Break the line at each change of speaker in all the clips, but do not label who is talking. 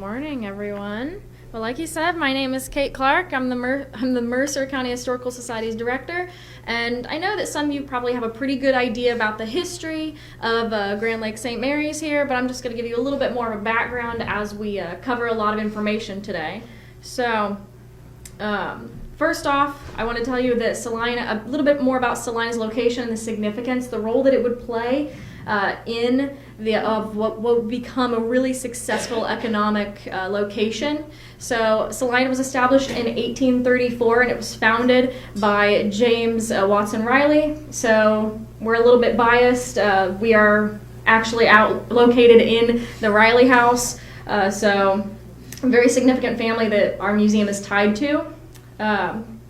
morning, everyone. Well, like you said, my name is Cait Clark. I'm the Mercer County Historical Society's director, and I know that some of you probably have a pretty good idea about the history of Grand Lake St. Mary's here, but I'm just going to give you a little bit more of a background as we cover a lot of information today. So, first off, I want to tell you that Salina, a little bit more about Salina's location and the significance, the role that it would play in what would become a really successful economic location. So Salina was established in 1834 and it was founded by James Watson Riley. So we're a little bit biased. We are actually located in the Riley House. So a very significant family that our museum is tied to.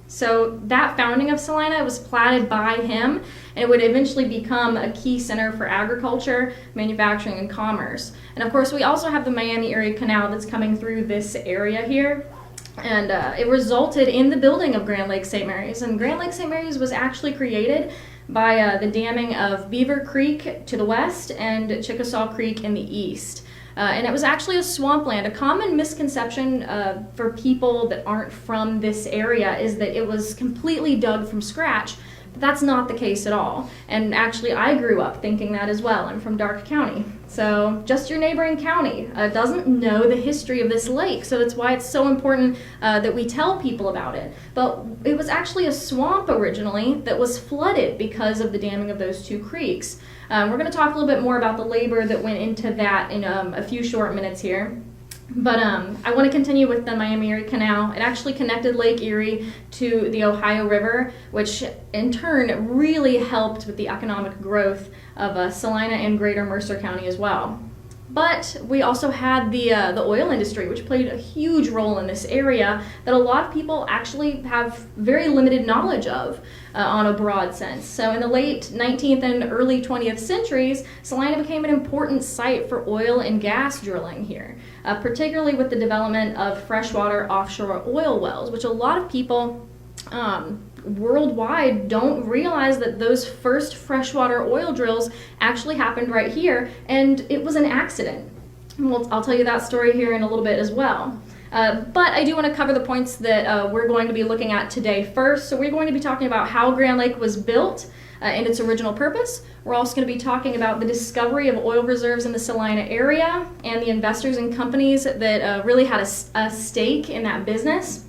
So that founding of Salina was platted by him, and it would eventually become a key center for agriculture, manufacturing, and commerce. And of course, we also have the Miami Area Canal that's coming through this area here. And it resulted in the building of Grand Lake St. Mary's. And Grand Lake St. Mary's was actually created by the damming of Beaver Creek to the west and Chickasaw Creek in the east. And it was actually a swampland. A common misconception for people that aren't from this area is that it was completely dug from scratch. But that's not the case at all. And actually, I grew up thinking that as well. I'm from Darke County. So just your neighboring county doesn't know the history of this lake. So that's why it's so important that we tell people about it. But it was actually a swamp originally that was flooded because of the damming of those two creeks. We're going to talk a little bit more about the labor that went into that in a few short minutes here. But I want to continue with the Miami Erie Canal. It actually connected Lake Erie to the Ohio River, which in turn really helped with the economic growth of Salina and Greater Mercer County as well. But we also had the oil industry, which played a huge role in this area that a lot of people actually have very limited knowledge of on a broad sense. So in the late 19th and early 20th centuries, Salina became an important site for oil and gas drilling here, particularly with the development of freshwater offshore oil wells, which a lot of people worldwide don't realize that those first freshwater oil drills actually happened right here, and it was an accident. I'll tell you that story here in a little bit as well. But I do want to cover the points that we're going to be looking at today first. So we're going to be talking about how Grand Lake was built and its original purpose. We're also going to be talking about the discovery of oil reserves in the Salina area and the investors and companies that really had a stake in that business.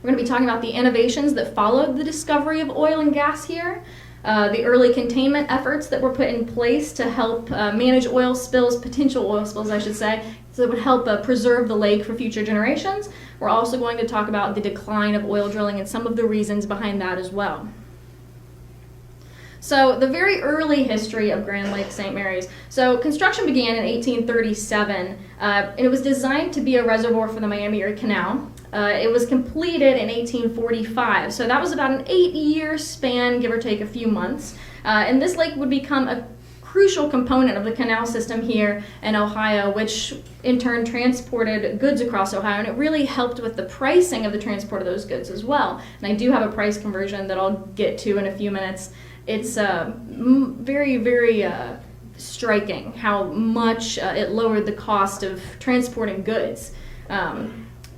We're going to be talking about the innovations that followed the discovery of oil and gas here, the early containment efforts that were put in place to help manage oil spills, potential oil spills, I should say, so that would help preserve the lake for future generations. We're also going to talk about the decline of oil drilling and some of the reasons behind that as well. So the very early history of Grand Lake St. Mary's. So construction began in 1837, and it was designed to be a reservoir for the Miami Erie Canal. It was completed in 1845, so that was about an 8-year span, give or take a few months. And this lake would become a crucial component of the canal system here in Ohio, which in turn transported goods across Ohio, and it really helped with the pricing of the transport of those goods as well. And I do have a price conversion that I'll get to in a few minutes. It's very, very striking how much it lowered the cost of transporting goods.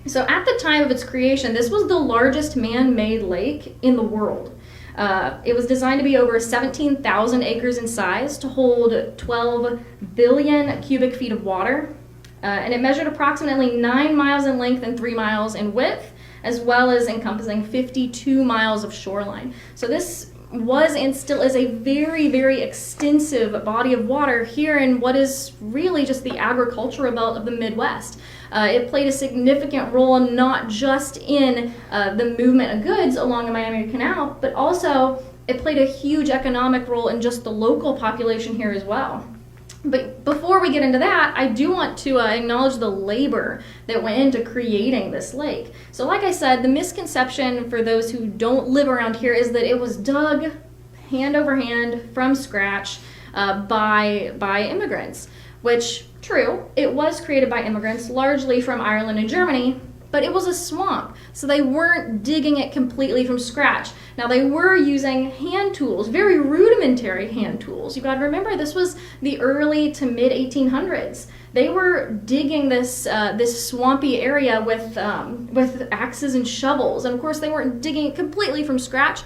So at the time of its creation, this was the largest man-made lake in the world. It was designed to be over 17,000 acres in size to hold 12 billion cubic feet of water. And it measured approximately 9 miles in length and 3 miles in width, as well as encompassing 52 miles of shoreline. So this was and still is a very, very extensive body of water here in what is really just the agricultural belt of the Midwest. It played a significant role not just in the movement of goods along the Miami Canal, but also it played a huge economic role in just the local population here as well. But before we get into that, I do want to acknowledge the labor that went into creating this lake. So like I said, the misconception for those who don't live around here is that it was dug hand over hand from scratch by immigrants, which, true, it was created by immigrants largely from Ireland and Germany, but it was a swamp, so they weren't digging it completely from scratch. Now, they were using hand tools, very rudimentary hand tools. You've got to remember, this was the early to mid 1800s. They were digging this swampy area with axes and shovels, and of course they weren't digging it completely from scratch,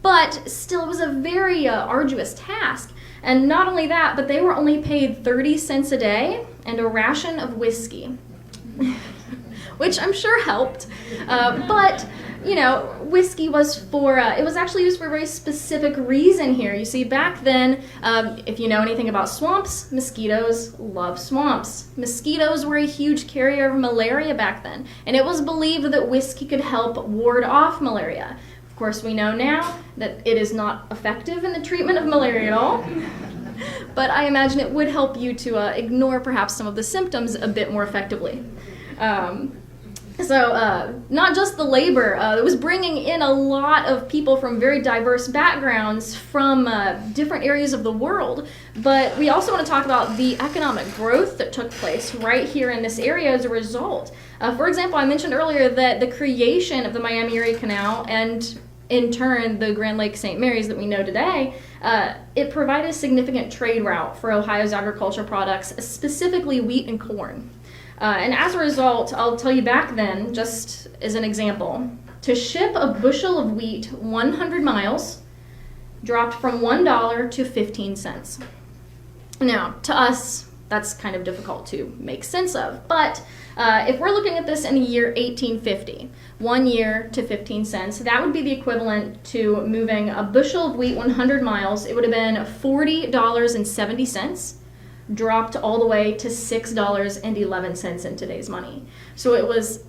but still it was a very arduous task. And not only that, but they were only paid 30 cents a day and a ration of whiskey, which I'm sure helped. But you know, whiskey was it was actually used for a very specific reason here. You see, back then, if you know anything about swamps, mosquitoes love swamps. Mosquitoes were a huge carrier of malaria back then, and it was believed that whiskey could help ward off malaria. Of course, we know now that it is not effective in the treatment of malaria at all, but I imagine it would help you to ignore perhaps some of the symptoms a bit more effectively. So not just the labor, it was bringing in a lot of people from very diverse backgrounds from different areas of the world, but we also want to talk about the economic growth that took place right here in this area as a result. For example, I mentioned earlier that the creation of the Miami-Erie Canal and in turn the Grand Lake St. Mary's that we know today, it provided a significant trade route for Ohio's agricultural products, specifically wheat and corn. And as a result, I'll tell you back then, just as an example, to ship a bushel of wheat 100 miles dropped from $1 to 15 cents. Now, to us, that's kind of difficult to make sense of, but if we're looking at this in the year 1850, 1 year to 15 cents, that would be the equivalent to moving a bushel of wheat 100 miles. It would have been $40.70. Dropped all the way to $6.11 in today's money. So it was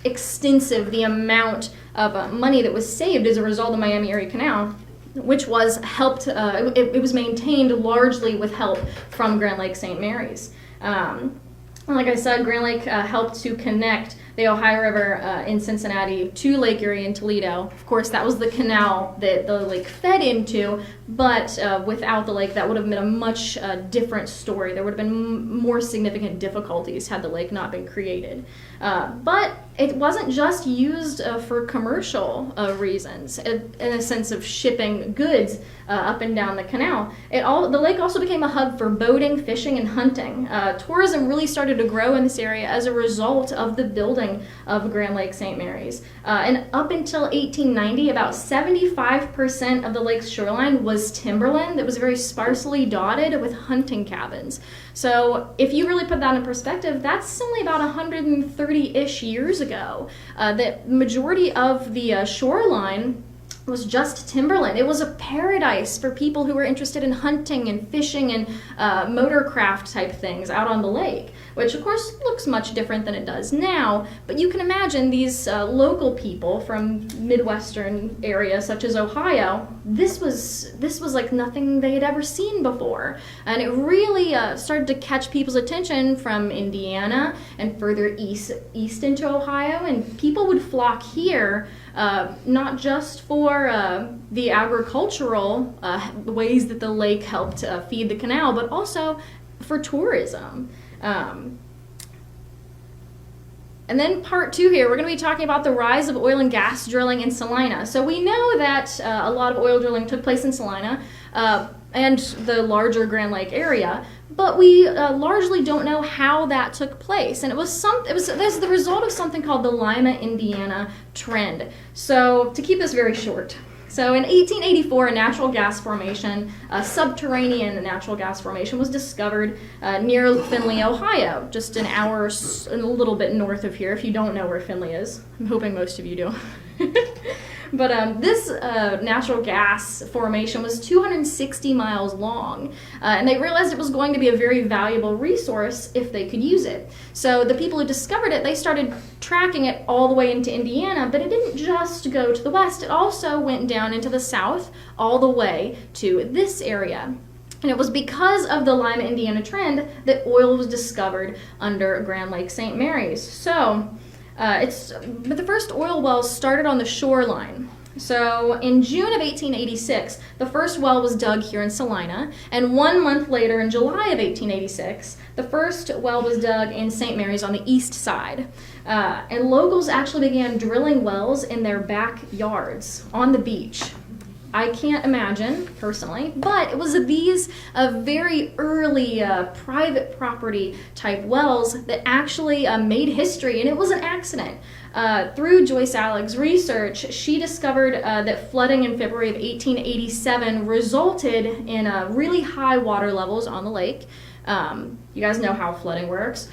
extensive, the amount of money that was saved as a result of the Miami-Erie Canal, which was helped, it was maintained largely with help from Grand Lake St. Mary's. Like I said, Grand Lake helped to connect the Ohio River in Cincinnati to Lake Erie and Toledo. Of course, that was the canal that the lake fed into, but without the lake, that would have been a much different story. There would have been more significant difficulties had the lake not been created. But it wasn't just used for commercial reasons, in a sense of shipping goods up and down the canal. The lake also became a hub for boating, fishing, and hunting. Tourism really started to grow in this area as a result of the building of Grand Lake St. Mary's. And up until 1890, about 75% of the lake's shoreline was timberland that was very sparsely dotted with hunting cabins. So if you really put that in perspective, that's only about 130-ish years ago. The majority of the shoreline was just timberland. It was a paradise for people who were interested in hunting and fishing and motorcraft type things out on the lake, which of course looks much different than it does now. But you can imagine these local people from Midwestern areas such as Ohio, this was like nothing they had ever seen before. And it really started to catch people's attention from Indiana and further east into Ohio, and people would flock here not just for the agricultural ways that the lake helped feed the canal, but also for tourism. And then part 2 here, we're going to be talking about the rise of oil and gas drilling in Salina. So we know that a lot of oil drilling took place in Salina and the larger Grand Lake area, but we largely don't know how that took place. And it was the result of something called the Lima, Indiana trend. So to keep this very short, so in 1884, a natural gas formation, a subterranean natural gas formation, was discovered near Findlay, Ohio, just an hour and a little bit north of here, if you don't know where Findlay is. I'm hoping most of you do. But this natural gas formation was 260 miles long, and they realized it was going to be a very valuable resource if they could use it. So the people who discovered it, they started tracking it all the way into Indiana, but it didn't just go to the west, it also went down into the south all the way to this area. And it was because of the Lima, Indiana trend that oil was discovered under Grand Lake St. Mary's. So but the first oil wells started on the shoreline. So in June of 1886, the first well was dug here in Salina, and 1 month later, in July of 1886, the first well was dug in St. Mary's on the east side. And locals actually began drilling wells in their backyards on the beach. I can't imagine, personally, but it was these very early private property type wells that actually made history, and it was an accident. Through Joyce Alex's research, she discovered that flooding in February of 1887 resulted in really high water levels on the lake. You guys know how flooding works.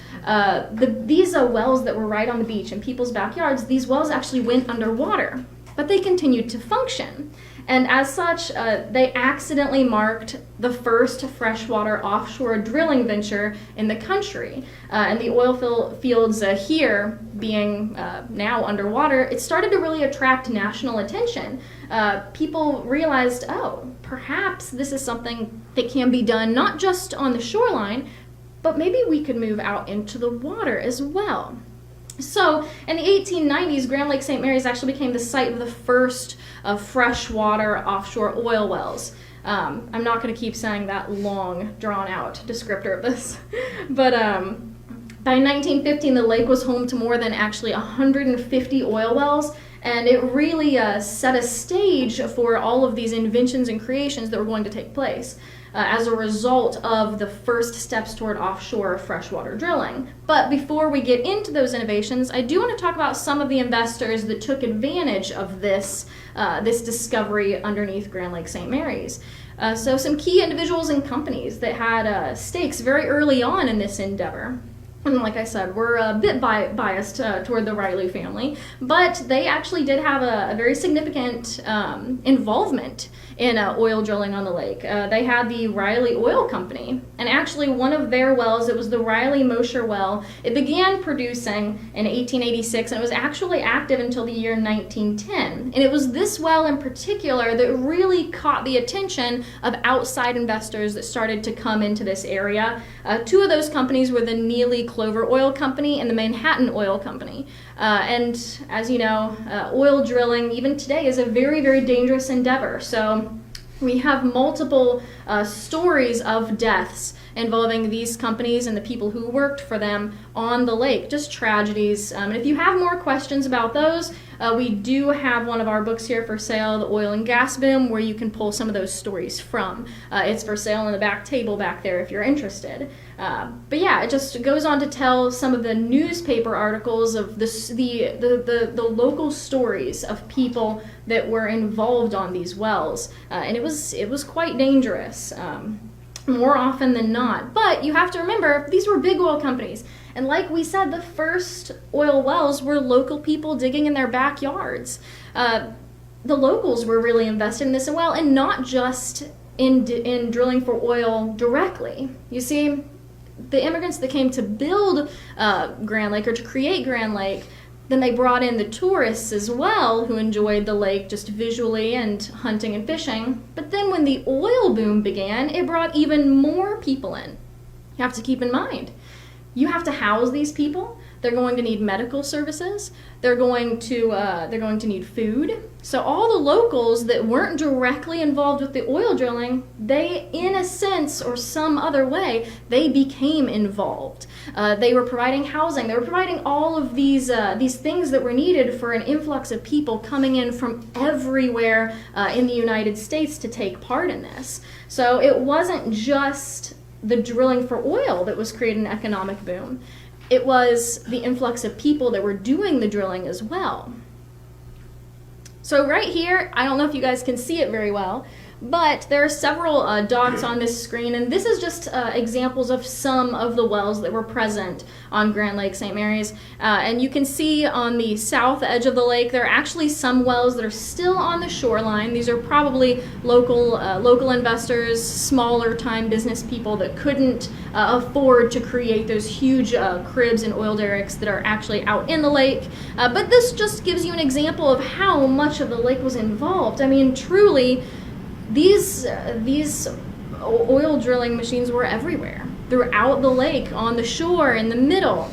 These wells that were right on the beach in people's backyards, these wells actually went underwater, but they continued to function. And as such, they accidentally marked the first freshwater offshore drilling venture in the country. And the oil fields here being now underwater, it started to really attract national attention. People realized, oh, perhaps this is something that can be done not just on the shoreline, but maybe we could move out into the water as well. So in the 1890s, Grand Lake St. Mary's actually became the site of the first freshwater offshore oil wells. I'm not going to keep saying that long, drawn-out descriptor of this. But by 1915, the lake was home to more than actually 150 oil wells, and it really set a stage for all of these inventions and creations that were going to take place as a result of the first steps toward offshore freshwater drilling. But before we get into those innovations, I do want to talk about some of the investors that took advantage of this discovery underneath Grand Lake St. Mary's. So some key individuals and companies that had stakes very early on in this endeavor. And like I said, we're a bit biased toward the Riley family, but they actually did have a very significant involvement in oil drilling on the lake. They had the Riley Oil Company, and actually one of their wells, it was the Riley Mercer well, it began producing in 1886, and it was actually active until the year 1910. And it was this well in particular that really caught the attention of outside investors that started to come into this area. Two of those companies were the Neely Clover Oil Company and the Manhattan Oil Company. And as you know, oil drilling, even today, is a very, very dangerous endeavor. So we have multiple stories of deaths involving these companies and the people who worked for them on the lake, just tragedies. And if you have more questions about those, we do have one of our books here for sale, The Oil and Gas Boom, where you can pull some of those stories from. It's for sale in the back table back there if you're interested. But yeah, it just goes on to tell some of the newspaper articles of the local stories of people that were involved on these wells, and it was quite dangerous. More often than not. But you have to remember, these were big oil companies. And like we said, the first oil wells were local people digging in their backyards. The locals were really invested in this as well, and not just in drilling for oil directly. You see, the immigrants that came to build Grand Lake, or to create Grand Lake, then they brought in the tourists as well, who enjoyed the lake just visually and hunting and fishing. But then when the oil boom began, it brought even more people in. You have to keep in mind, you have to house these people. They're going to need medical services. They're going to need food. So all the locals that weren't directly involved with the oil drilling, they, in a sense or some other way, they became involved. They were providing housing. They were providing all of these things that were needed for an influx of people coming in from everywhere in the United States to take part in this. So it wasn't just the drilling for oil that was creating an economic boom. It was the influx of people that were doing the drilling as well. So right here, I don't know if you guys can see it very well, but there are several dots on this screen, and this is just examples of some of the wells that were present on Grand Lake St. Mary's. And you can see on the south edge of the lake, there are actually some wells that are still on the shoreline. These are probably local investors, smaller time business people that couldn't afford to create those huge cribs and oil derricks that are actually out in the lake. But this just gives you an example of how much of the lake was involved. I mean, truly, these oil drilling machines were everywhere, throughout the lake, on the shore, in the middle.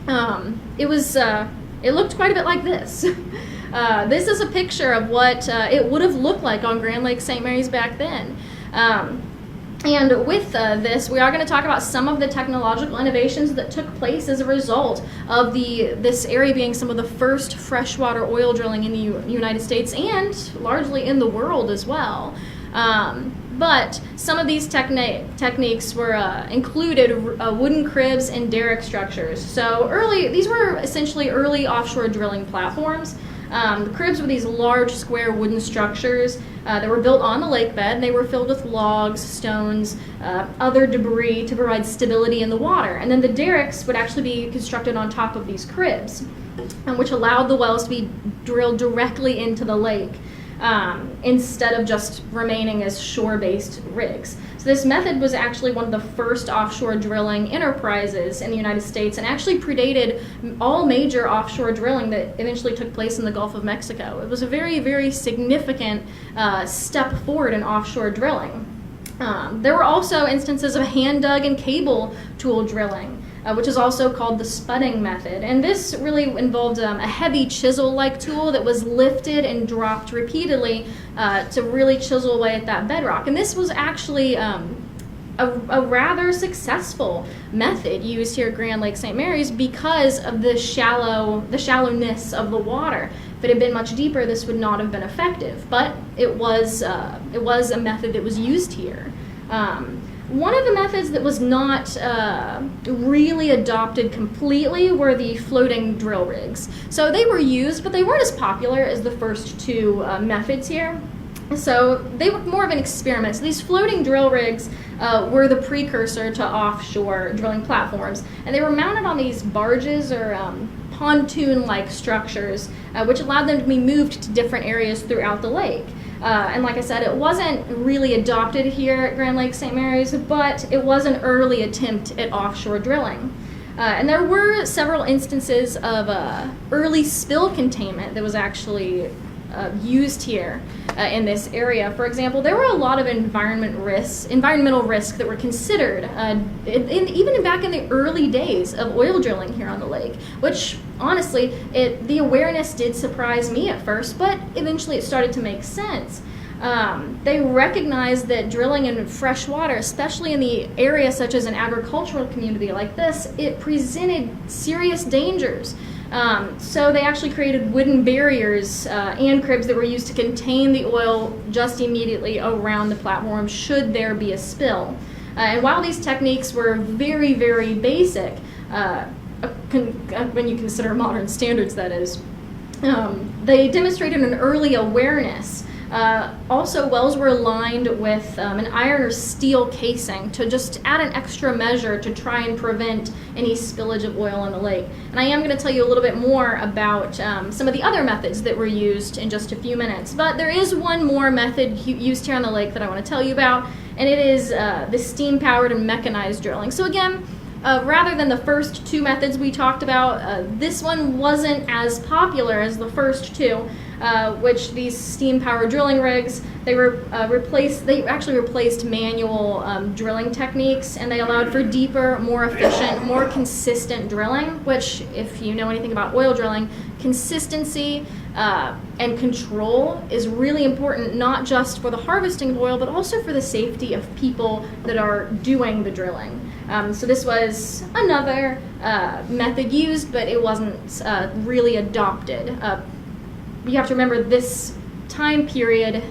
It looked quite a bit like this. This is a picture of what it would have looked like on Grand Lake St. Mary's back then. And with this, we are going to talk about some of the technological innovations that took place as a result of this area being some of the first freshwater oil drilling in the United States and largely in the world as well. But some of these techniques were included wooden cribs and derrick structures. So these were essentially early offshore drilling platforms. The cribs were these large square wooden structures that were built on the lake bed, and they were filled with logs, stones, other debris to provide stability in the water. And then the derricks would actually be constructed on top of these cribs, which allowed the wells to be drilled directly into the lake instead of just remaining as shore-based rigs. So this method was actually one of the first offshore drilling enterprises in the United States and actually predated all major offshore drilling that eventually took place in the Gulf of Mexico. It was a very, very significant step forward in offshore drilling. There were also instances of hand-dug and cable tool drilling, which is also called the spudding method. And this really involved a heavy chisel-like tool that was lifted and dropped repeatedly to really chisel away at that bedrock. And this was actually a rather successful method used here at Grand Lake St. Mary's because of the shallowness of the water. If it had been much deeper, this would not have been effective, but it was a method that was used here. One of the methods that was not really adopted completely were the floating drill rigs. So they were used, but they weren't as popular as the first two methods here. So they were more of an experiment. So these floating drill rigs were the precursor to offshore drilling platforms, and they were mounted on these barges or pontoon-like structures, which allowed them to be moved to different areas throughout the lake. And like I said, it wasn't really adopted here at Grand Lake St. Mary's, but it was an early attempt at offshore drilling. And there were several instances of early spill containment that was actually used here in this area. For example, there were a lot of environmental risks that were considered even back in the early days of oil drilling here on the lake, which honestly, the awareness did surprise me at first, but eventually it started to make sense. They recognized that drilling in fresh water, especially in the area such as an agricultural community like this, it presented serious dangers. So they actually created wooden barriers and cribs that were used to contain the oil just immediately around the platform should there be a spill. And while these techniques were very, very basic, when you consider modern standards, that is, they demonstrated an early awareness. Also, wells were lined with an iron or steel casing to just add an extra measure to try and prevent any spillage of oil in the lake. And I am going to tell you a little bit more about some of the other methods that were used in just a few minutes. But there is one more method used here on the lake that I want to tell you about, and it is the steam-powered and mechanized drilling. So again, rather than the first two methods we talked about, this one wasn't as popular as the first two, which these steam-powered drilling rigs, they actually replaced manual drilling techniques, and they allowed for deeper, more efficient, more consistent drilling, which, if you know anything about oil drilling, consistency and control is really important, not just for the harvesting of oil, but also for the safety of people that are doing the drilling. So this was another method used, but it wasn't really adopted. You have to remember this time period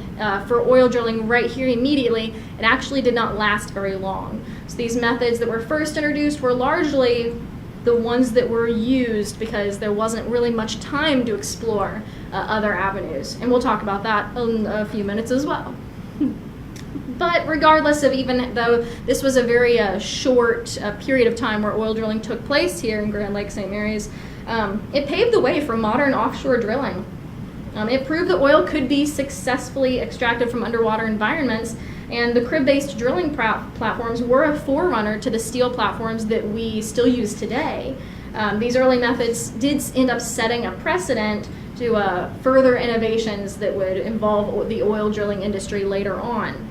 for oil drilling right here immediately, it actually did not last very long. So these methods that were first introduced were largely the ones that were used because there wasn't really much time to explore other avenues. And we'll talk about that in a few minutes as well. But regardless of, even though this was a very short period of time where oil drilling took place here in Grand Lake St. Mary's, it paved the way for modern offshore drilling. It proved that oil could be successfully extracted from underwater environments, and the crib-based drilling platforms were a forerunner to the steel platforms that we still use today. These early methods did end up setting a precedent to further innovations that would involve the oil drilling industry later on.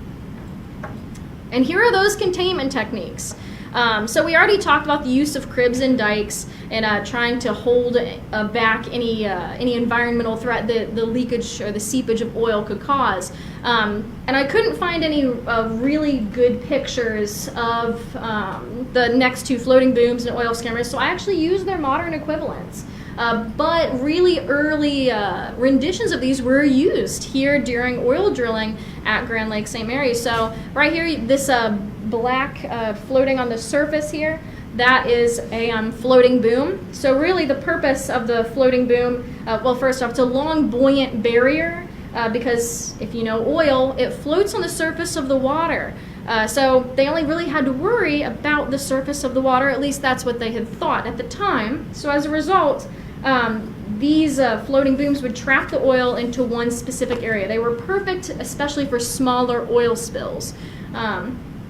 And here are those containment techniques. So we already talked about the use of cribs and dikes and trying to hold back any environmental threat that the leakage or the seepage of oil could cause. And I couldn't find any really good pictures of the next two floating booms and oil skimmers, so I actually used their modern equivalents. But really early renditions of these were used here during oil drilling at Grand Lake St. Mary's. So right here, this black floating on the surface here, that is a floating boom. So really the purpose of the floating boom, well, first off, it's a long buoyant barrier because if you know oil, it floats on the surface of the water. So they only really had to worry about the surface of the water, at least that's what they had thought at the time. So as a result, these floating booms would trap the oil into one specific area. They were perfect, especially for smaller oil spills.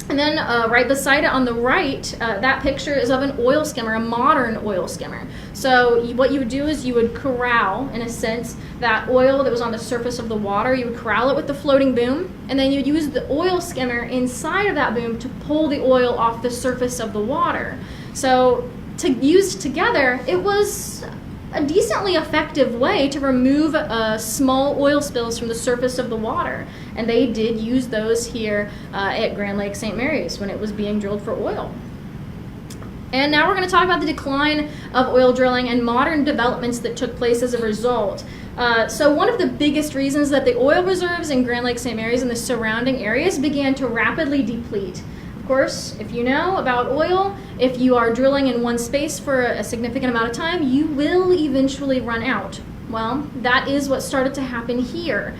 And then right beside it on the right, that picture is of an oil skimmer, a modern oil skimmer. So what you would do is you would corral, in a sense, that oil that was on the surface of the water. You would corral it with the floating boom, and then you'd use the oil skimmer inside of that boom to pull the oil off the surface of the water. So to use together, it was a decently effective way to remove small oil spills from the surface of the water. And they did use those here at Grand Lake St. Mary's when it was being drilled for oil. And now we're going to talk about the decline of oil drilling and modern developments that took place as a result. So one of the biggest reasons that the oil reserves in Grand Lake St. Mary's and the surrounding areas began to rapidly deplete. Of course, if you know about oil, if you are drilling in one space for a significant amount of time, you will eventually run out. Well, that is what started to happen here.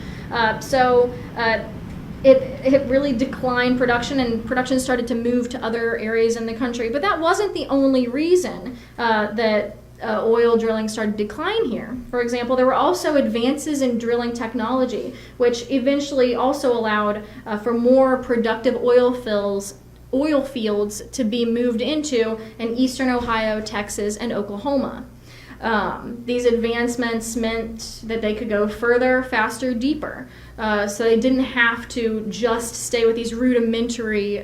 It really declined production, and production started to move to other areas in the country. But that wasn't the only reason that oil drilling started to decline here. For example, there were also advances in drilling technology, which eventually also allowed for more productive oil fields to be moved into in eastern Ohio, Texas, and Oklahoma. These advancements meant that they could go further, faster, deeper. So they didn't have to just stay with these rudimentary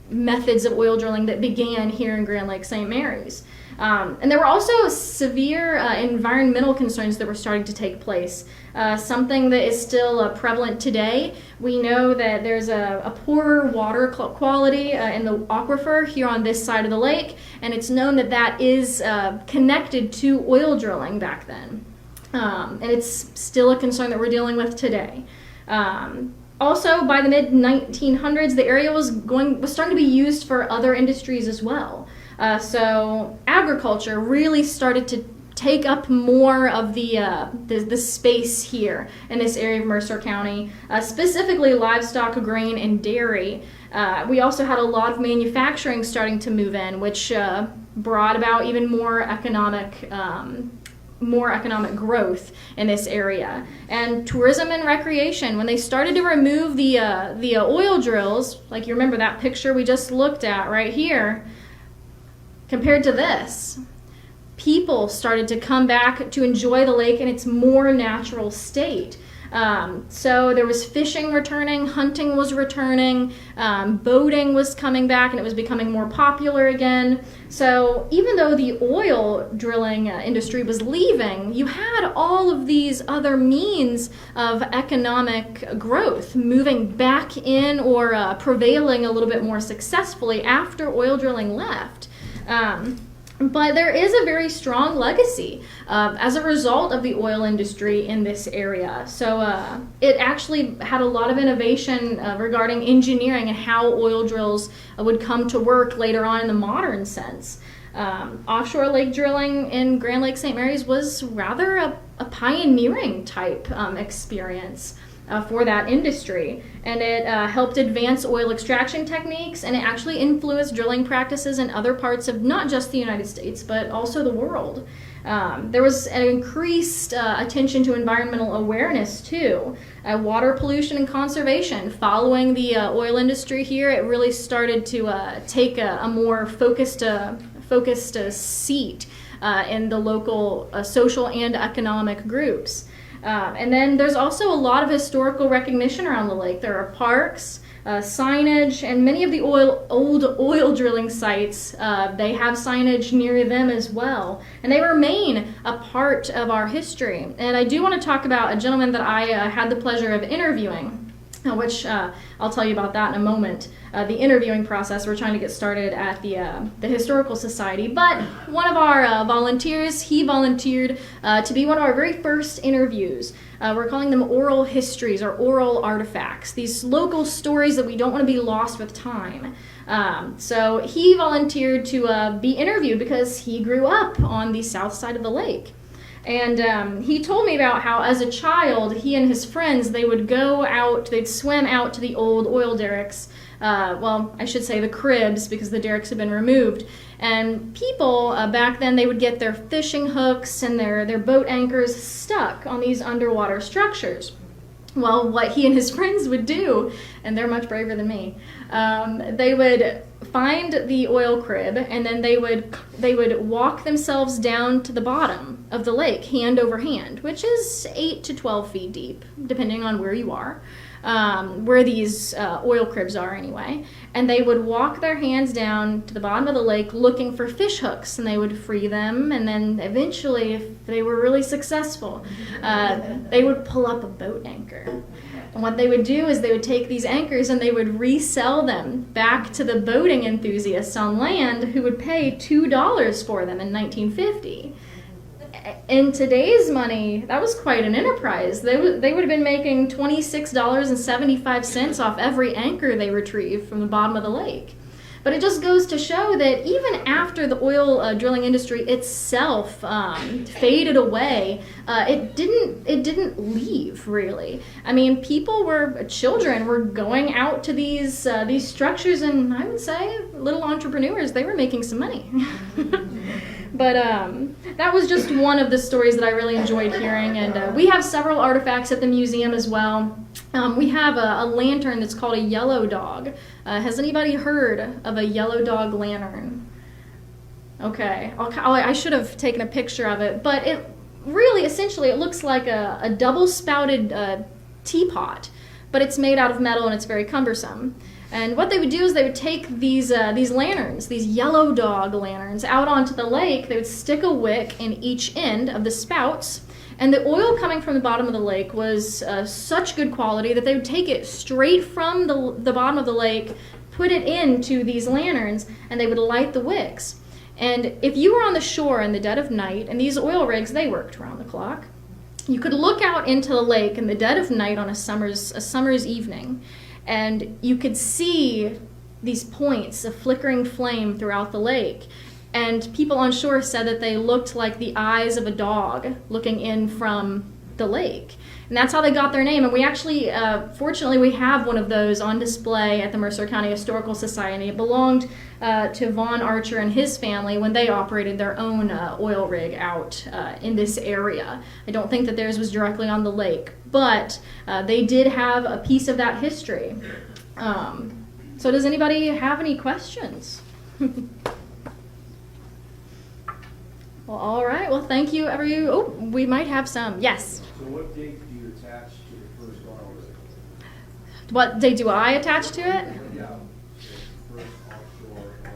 methods of oil drilling that began here in Grand Lake St. Mary's. And there were also severe environmental concerns that were starting to take place. Something that is still prevalent today. We know that there's a poorer water quality in the aquifer here on this side of the lake, and it's known that that is connected to oil drilling back then. And it's still a concern that we're dealing with today. Also, by the mid-1900s, the area was starting to be used for other industries as well. So agriculture really started to take up more of the space here in this area of Mercer County, specifically livestock, grain, and dairy. We also had a lot of manufacturing starting to move in, which brought about even more economic growth in this area. And tourism and recreation, when they started to remove the oil drills, like you remember that picture we just looked at right here, compared to this, people started to come back to enjoy the lake in its more natural state. So there was fishing returning, hunting was returning, boating was coming back, and it was becoming more popular again. So even though the oil drilling industry was leaving, you had all of these other means of economic growth moving back in or prevailing a little bit more successfully after oil drilling left. But there is a very strong legacy as a result of the oil industry in this area. So it actually had a lot of innovation regarding engineering and how oil drills would come to work later on in the modern sense. Offshore lake drilling in Grand Lake St. Mary's was rather a pioneering type experience for that industry, and it helped advance oil extraction techniques, and it actually influenced drilling practices in other parts of not just the United States but also the world. There was an increased attention to environmental awareness too, water pollution and conservation. Following the oil industry here, it really started to take a more focused seat in the local social and economic groups. And then there's also a lot of historical recognition around the lake. There are parks, signage, and many of the old oil drilling sites, they have signage near them as well. And they remain a part of our history. And I do want to talk about a gentleman that I had the pleasure of interviewing, which I'll tell you about that in a moment. The interviewing process, we're trying to get started at the Historical Society. But one of our volunteers, he volunteered to be one of our very first interviews. We're calling them oral histories or oral artifacts, these local stories that we don't want to be lost with time. So he volunteered to be interviewed because he grew up on the south side of the lake. And he told me about how as a child, he and his friends, they would go out, they'd swim out to the old oil derricks. Well, I should say the cribs, because the derricks had been removed. And people back then, they would get their fishing hooks and their boat anchors stuck on these underwater structures. Well, what he and his friends would do, and they're much braver than me, they would find the oil crib, and then they would walk themselves down to the bottom of the lake, hand over hand, which is 8 to 12 feet deep, depending on where you are, where these oil cribs are anyway. And they would walk their hands down to the bottom of the lake looking for fish hooks, and they would free them, and then eventually, if they were really successful, they would pull up a boat anchor. And what they would do is they would take these anchors and they would resell them back to the boating enthusiasts on land who would pay $2 for them in 1950. In today's money, that was quite an enterprise. They would have been making $26.75 off every anchor they retrieved from the bottom of the lake. But it just goes to show that even after the oil drilling industry itself faded away, it didn't leave, really. I mean, children were going out to these structures, and I would say little entrepreneurs, they were making some money. But that was just one of the stories that I really enjoyed hearing, and we have several artifacts at the museum as well. We have a lantern that's called a yellow dog. Has anybody heard of a yellow dog lantern? Okay, I should have taken a picture of it, but it really, essentially, it looks like a double-spouted teapot, but it's made out of metal and it's very cumbersome. And what they would do is they would take these lanterns, these yellow dog lanterns, out onto the lake. They would stick a wick in each end of the spouts, and the oil coming from the bottom of the lake was such good quality that they would take it straight from the bottom of the lake, put it into these lanterns, and they would light the wicks. And if you were on the shore in the dead of night, and these oil rigs, they worked around the clock, you could look out into the lake in the dead of night on a summer's evening, and you could see these points of flickering flame throughout the lake. And people on shore said that they looked like the eyes of a dog looking in from the lake. And that's how they got their name. And we actually, fortunately, we have one of those on display at the Mercer County Historical Society. It belonged to Vaughn Archer and his family when they operated their own oil rig out in this area. I don't think that theirs was directly on the lake, but they did have a piece of that history. So does anybody have any questions? Well, all right. Well, thank you, everyone. Oh, we might have some. Yes.
So what date do you attach to the first oil rig?
What date do I attach to it?
Yeah, the first offshore oil rig.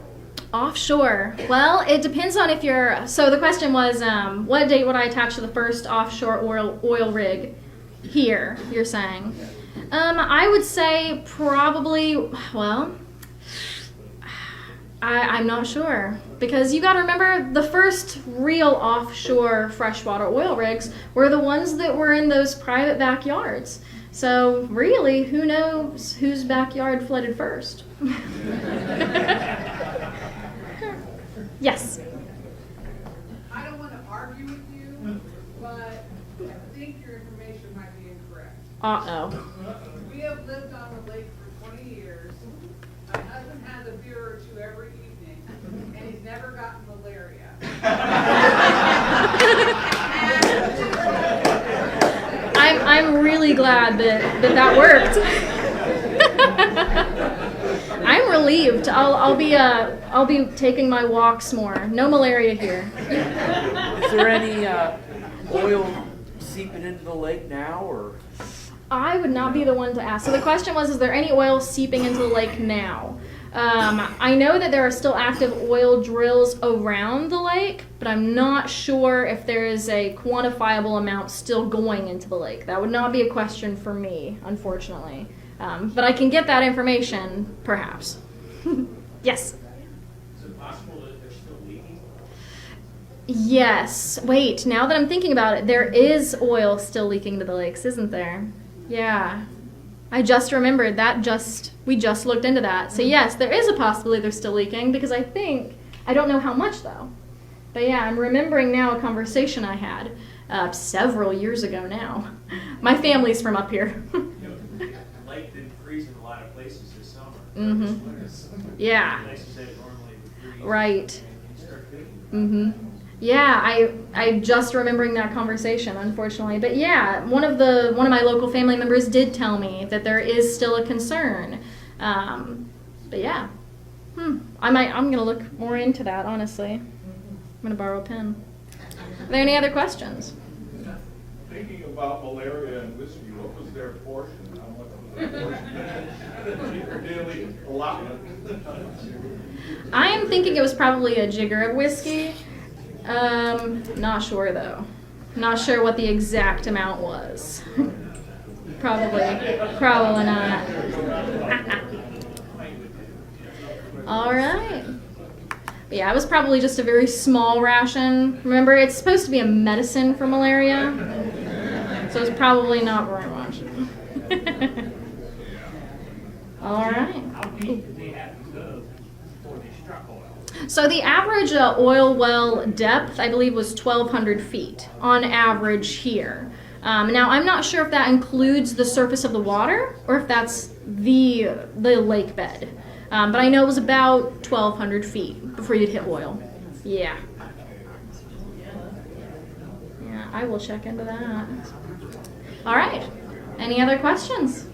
Offshore. Well, it depends on if you're... So the question was, what date would I attach to the first offshore oil rig here, you're saying? I would say probably, well... I'm not sure, because you got to remember the first real offshore freshwater oil rigs were the ones that were in those private backyards. So really, who knows whose backyard flooded first? Yes.
I don't want to argue with you, but I think your information might be incorrect.
Uh-oh.
We have lived on the lake for 20 years. My husband has a beer or two every evening, and he's never gotten malaria.
I'm really glad that worked. I'm relieved. I'll be taking my walks more. No malaria here.
Is there any oil seeping into the lake now, or?
I would not be the one to ask. So the question was, is there any oil seeping into the lake now? I know that there are still active oil drills around the lake, but I'm not sure if there is a quantifiable amount still going into the lake. That would not be a question for me, unfortunately. But I can get that information, perhaps. Yes?
Is it possible that they're still leaking?
Yes. Wait, now that I'm thinking about it, there is oil still leaking to the lakes, isn't there? Yeah. I just remembered that we just looked into that. So yes, there is a possibility they're still leaking because I don't know how much though. But yeah, I'm remembering now a conversation I had several years ago now. My family's from up here.
You know, the lake didn't freeze in a lot of places this summer.
Mm-hmm. Yeah.
Places that normally would freeze.
Right.
And start leaking.
Mm-hmm. Yeah, I just remembering that conversation, unfortunately. But yeah, one of my local family members did tell me that there is still a concern. But yeah, I'm gonna look more into that. Honestly, I'm gonna borrow a pen. Are there any other questions?
Thinking about malaria and whiskey, what was their portion? How much was their portion? Their daily allotment?
I am thinking it was probably a jigger of whiskey. Not sure though. Not sure what the exact amount was. Probably not. All right. But yeah, it was probably just a very small ration. Remember, it's supposed to be a medicine for malaria, so it's probably not very much. All right.
How deep did they have to go before they struck oil?
So the average oil well depth, I believe, was 1,200 feet on average here. Now, I'm not sure if that includes the surface of the water or if that's the lake bed. But I know it was about 1,200 feet before you'd hit oil. Yeah. Yeah, I will check into that. All right. Any other questions?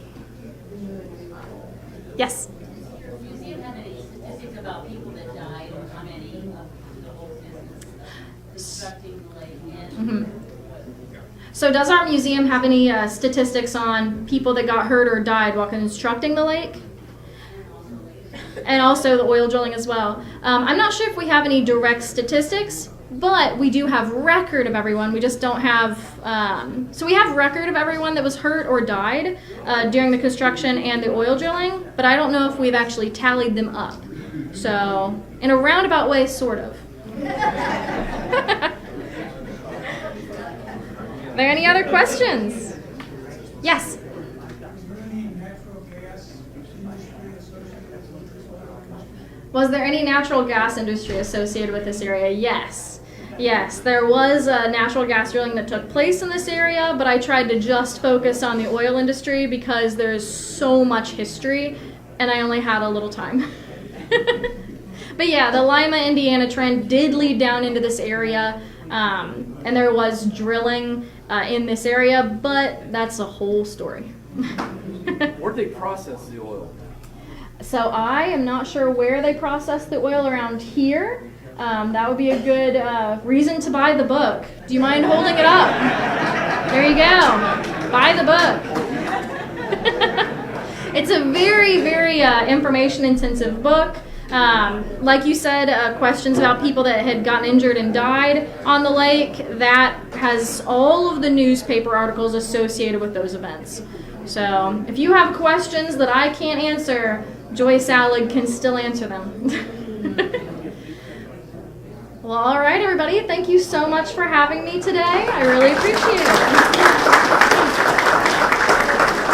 Yes?
Does the museum have any statistics about people that died or how many of the whole business constructing the lake and
So does our museum have any statistics on people that got hurt or died while constructing the lake? And also the oil drilling as well. I'm not sure if we have any direct statistics, but we do have record of everyone. We just don't have, so we have record of everyone that was hurt or died during the construction and the oil drilling, but I don't know if we've actually tallied them up. So in a roundabout way, sort of. Are there any other questions? Yes? Was there any natural gas industry associated with this area? Yes. Yes, there was natural gas drilling that took place in this area, but I tried to just focus on the oil industry because there's so much history, and I only had a little time. But yeah, the Lima, Indiana trend did lead down into this area, and there was drilling in this area, but that's a whole story.
Where'd they process the oil?
So I am not sure where they process the oil around here. That would be a good reason to buy the book. Do you mind holding it up? There you go. Buy the book. It's a very, very information-intensive book. Like you said, questions about people that had gotten injured and died on the lake, that has all of the newspaper articles associated with those events. So if you have questions that I can't answer, Joy Salad can still answer them. Well, all right, everybody. Thank you so much for having me today. I really appreciate it.